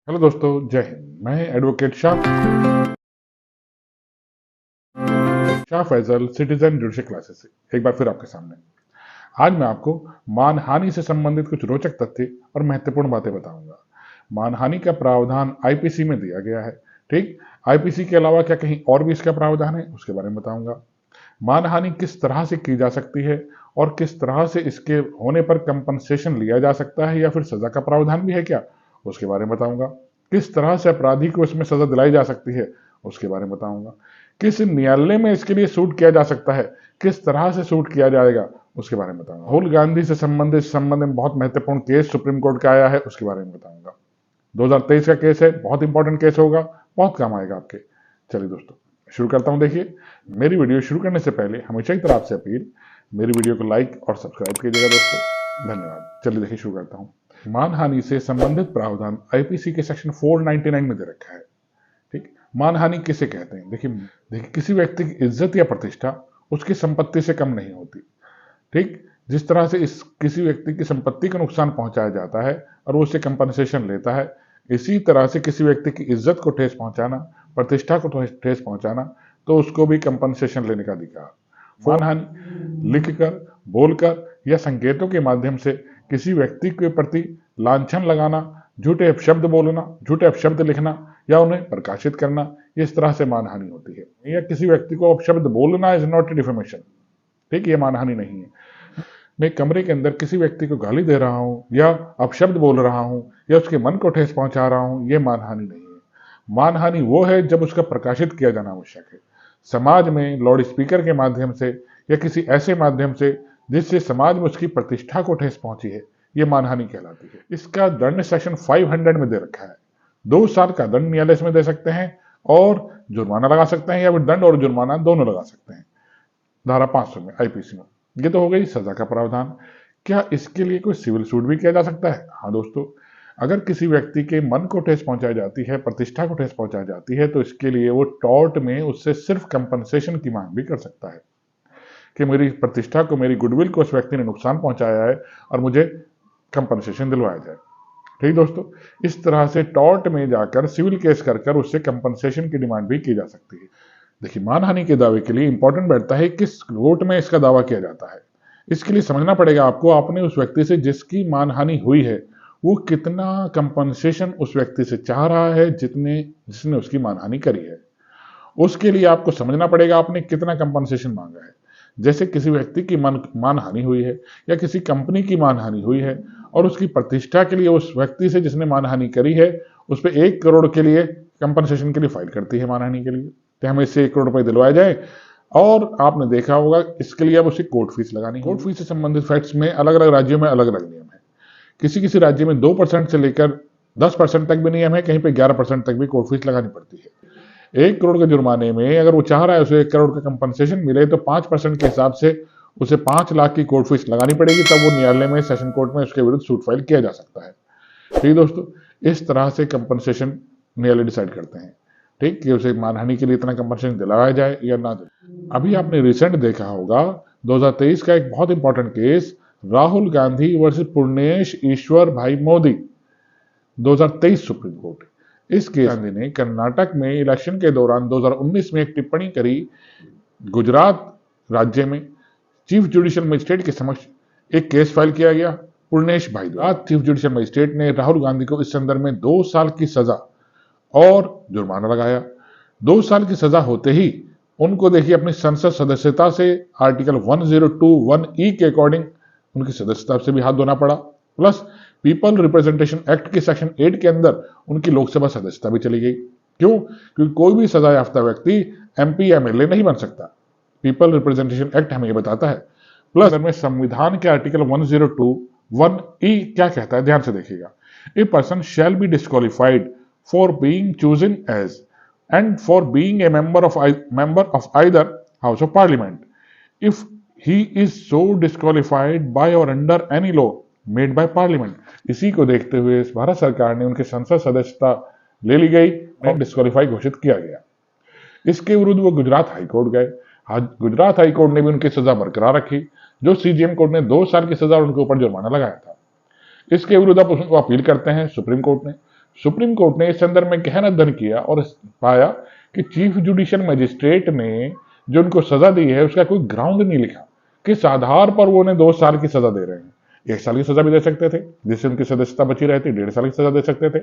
Hello दोस्तों, जय हिंद। मैं advocate Shah Faizal, citizen judicial classes से एक बार फिर आपके सामने। आज मैं आपको मानहानि से संबंधित कुछ रोचक तथ्य और महत्वपूर्ण बातें बताऊंगा। मानहानि का प्रावधान आईपीसी में दिया गया है। ठीक, आईपीसी के अलावा क्या कहीं और भी इसका प्रावधान है, उसके बारे में बताऊंगा। मानहानि किस तरह से की जा सकती है और किस तरह से इसके होने पर कंपनसेशन लिया जा सकता है या फिर सजा का प्रावधान भी है क्या, उसके बारे में बताऊंगा। किस तरह से अपराधी को इसमें सजा दिलाई जा सकती है, उसके बारे में बताऊंगा। किस न्यायालय में इसके लिए सूट किया जा सकता है, किस तरह से सूट किया जाएगा, उसके बारे में बताऊंगा। राहुल गांधी से संबंध में बहुत महत्वपूर्ण केस सुप्रीम कोर्ट का आया है, उसके बारे में बताऊंगा। 2023 का केस है, बहुत इंपॉर्टेंट केस होगा, बहुत काम आएगा आपके। चलिए दोस्तों, शुरू करता हूं। देखिए, मेरी वीडियो शुरू करने से पहले हमेशा की तरह आपसे अपील, मेरी वीडियो को लाइक और सब्सक्राइब कीजिएगा दोस्तों। धन्यवाद। चलिए देखिए, शुरू करता हूं। मानहानि से संबंधित प्रावधान आईपीसी के सेक्शन 499 में दे रखा है। ठीक, मानहानि किसे कहते हैं? देखिए, किसी व्यक्ति की इज्जत या प्रतिष्ठा उसकी संपत्ति से कम नहीं होती। ठीक, जिस तरह से इस किसी व्यक्ति की संपत्ति को नुकसान पहुंचाया जाता है और वो उससे कंपनसेशन लेता है, इसी तरह से किसी व्यक्ति की इज्जत को ठेस पहुंचाना, प्रतिष्ठा को ठेस पहुंचाना, तो उसको भी कंपनसेशन लेने का अधिकार। मानहानि लिखकर, बोलकर या संकेतों के माध्यम से किसी व्यक्ति के प्रति लांछन लगाना, झूठे अपशब्द बोलना, झूठे अपशब्द लिखना या उन्हें प्रकाशित करना, इस तरह से मानहानि होती है। या किसी व्यक्ति को अपशब्द बोलना इज नॉट डिफेमेशन। ठीक, ये मानहानि नहीं है। मैं कमरे के अंदर किसी व्यक्ति को गाली दे रहा हूं या अपशब्द बोल रहा हूं या उसके मन को ठेस पहुंचा रहा हूं, यह मानहानि नहीं है। मानहानि वो है जब उसका प्रकाशित किया जाना आवश्यक है, समाज में लाउड स्पीकर के माध्यम से या किसी ऐसे माध्यम से जिससे समाज में उसकी प्रतिष्ठा को ठेस पहुंची है, यह मानहानि कहलाती है। इसका दंड सेक्शन 500 में दे रखा है। 2 साल का दंड न्यायालय इसमें दे सकते हैं और जुर्माना लगा सकते हैं, या फिर दंड और जुर्माना दोनों लगा सकते हैं धारा 500 में आईपीसी में। ये तो हो गई सजा का प्रावधान। क्या इसके लिए कोई सिविल सूट भी किया जा सकता है? हाँ दोस्तों, अगर किसी व्यक्ति के मन को ठेस पहुंचाई जाती है, प्रतिष्ठा को ठेस पहुंचाई जाती है, तो इसके लिए वो टॉर्ट में उससे सिर्फ कंपनसेशन की मांग भी कर सकता है कि मेरी प्रतिष्ठा को, मेरी गुडविल को उस व्यक्ति ने नुकसान पहुंचाया है और मुझे कंपनसेशन दिलवाया जाए। ठीक दोस्तों, इस तरह से टॉर्ट में जाकर सिविल केस कर उससे कंपनसेशन की डिमांड भी की जा सकती है। देखिए, मानहानि के दावे के लिए इंपॉर्टेंट बैठता है किस कोर्ट में इसका दावा किया जाता है। इसके लिए समझना पड़ेगा आपको, आपने उस व्यक्ति से जिसकी मानहानि हुई है वो कितना कंपनसेशन उस व्यक्ति से चाह रहा है जिसने उसकी मानहानि करी है। उसके लिए आपको समझना पड़ेगा आपने कितना कंपनसेशन मांगा है। जैसे किसी व्यक्ति की मानहानि हुई है या किसी कंपनी की मानहानि हुई है और उसकी प्रतिष्ठा के लिए उस व्यक्ति से जिसने मानहानि करी है उस पर 1 करोड़ के लिए कंपनसेशन के लिए फाइल करती है मानहानि के लिए, तो हमें इससे 1 करोड़ रुपए दिलवाए जाए। और आपने देखा होगा इसके लिए अब उसे कोर्ट फीस लगानी। कोर्ट फीस से संबंधित फैक्ट्स में अलग अलग राज्यों में अलग अलग नियम है। किसी किसी राज्य में 2% से लेकर 10% तक भी नियम है, कहीं पे 11% तक भी कोर्ट फीस लगानी पड़ती है। 1 करोड़ के जुर्माने में अगर वो चाह रहा है उसे 1 करोड़ का कंपनसेशन मिले, तो 5% के हिसाब से उसे 5 लाख की कोर्ट फीस लगानी पड़ेगी, तब वो न्यायालय में, सेशन कोर्ट में उसके विरुद्ध सूट फाइल किया जा सकता है। ठीक दोस्तों, इस तरह से कंपनसेशन न्यायालय डिसाइड करते हैं। ठीक, कि उसे मानहानि के लिए इतना कंपनसेशन दिलाया जाए या ना दिलाया। अभी आपने रिसेंट देखा होगा 2023 का एक बहुत important case, Rahul Gandhi versus Purnesh Ishwar bhai Modi, 2023 supreme court. इस केस गांधी ने कर्नाटक में इलेक्शन के दौरान 2019 में एक टिप्पणी करी। गुजरात राज्य में चीफ जुडिशियल मजिस्ट्रेट के समक्ष एक केस फाइल किया गया पूर्णेश भाई द्वारा। चीफ जुडिशियल मजिस्ट्रेट ने राहुल गांधी को इस संदर्भ में 2 साल की सजा और जुर्माना लगाया। 2 साल की सजा होते ही उनको देखिए अपनी संसद सदस्यता से आर्टिकल 1021 के अकॉर्डिंग उनकी सदस्यता से भी हाथ धोना पड़ा, प्लस पीपल रिप्रेजेंटेशन एक्ट के सेक्शन 8 के अंदर उनकी लोकसभा सदस्यता भी चली गई। क्यों? क्योंकि कोई भी सजा याफ्ता व्यक्ति एमपी एमएलए नहीं बन सकता। पीपल रिप्रेजेंटेशन एक्ट हमें ये बताता है। प्लस में संविधान के आर्टिकल 1021 क्या कहता है, ध्यान से देखिएगा। A person shall be disqualified for being chosen as and for being a member of either house of parliament if he is so disqualified by or under any law made by parliament। इसी को देखते हुए भारत सरकार ने उनकी संसद सदस्यता ले ली गई और डिस्क्वालीफाई घोषित किया गया। इसके विरुद्ध वो गुजरात हाईकोर्ट गए। गुजरात हाईकोर्ट ने भी उनकी सजा बरकरार रखी, जो सीजेएम कोर्ट ने 2 साल की सजा और उनके ऊपर जुर्माना लगाया था। इसके विरुद्ध अब उसको अपील करते हैं सुप्रीम कोर्ट ने। सुप्रीम कोर्ट ने इस संदर्भ में गहन अध्ययन किया और पाया कि चीफ जुडिशियल मजिस्ट्रेट ने जो उनको सजा दी है उसका कोई ग्राउंड नहीं लिखा, किस आधार पर वो उन्हें 2 साल की सजा दे रहे हैं। 1 साल की सजा भी दे सकते थे जिससे उनकी सदस्यता बची रहती, 1.5 साल की सजा दे सकते थे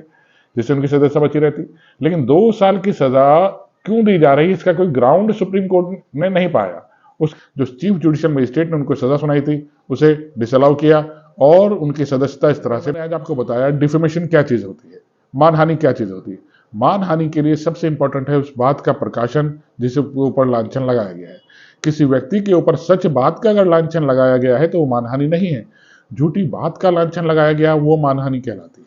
जिससे उनकी सदस्यता बची रहती, लेकिन 2 साल की सजा क्यों दी जा रही है इसका कोई ग्राउंड सुप्रीम कोर्ट ने नहीं पाया। उस जो चीफ जुडिशियल मजिस्ट्रेट ने उनको सजा सुनाई थी उसे डिसअलाउ किया और उनकी सदस्यता इस तरह से। मैंने आज आपको बताया डिफेमेशन क्या चीज होती है, मानहानि क्या चीज होती है। मानहानि के लिए सबसे इंपॉर्टेंट है उस बात का प्रकाशन जिसके ऊपर लांछन लगाया गया है। किसी व्यक्ति के ऊपर सच बात का अगर लांछन लगाया गया है तो वो मानहानि नहीं है, झूठी बात का लांछन लगाया गया वो मानहानि कहलाती है।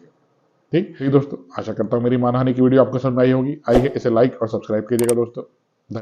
ठीक दोस्तों, आशा करता हूं मेरी मानहानि की वीडियो आपको समझ आई होगी। आइए इसे लाइक और सब्सक्राइब कीजिएगा दोस्तों।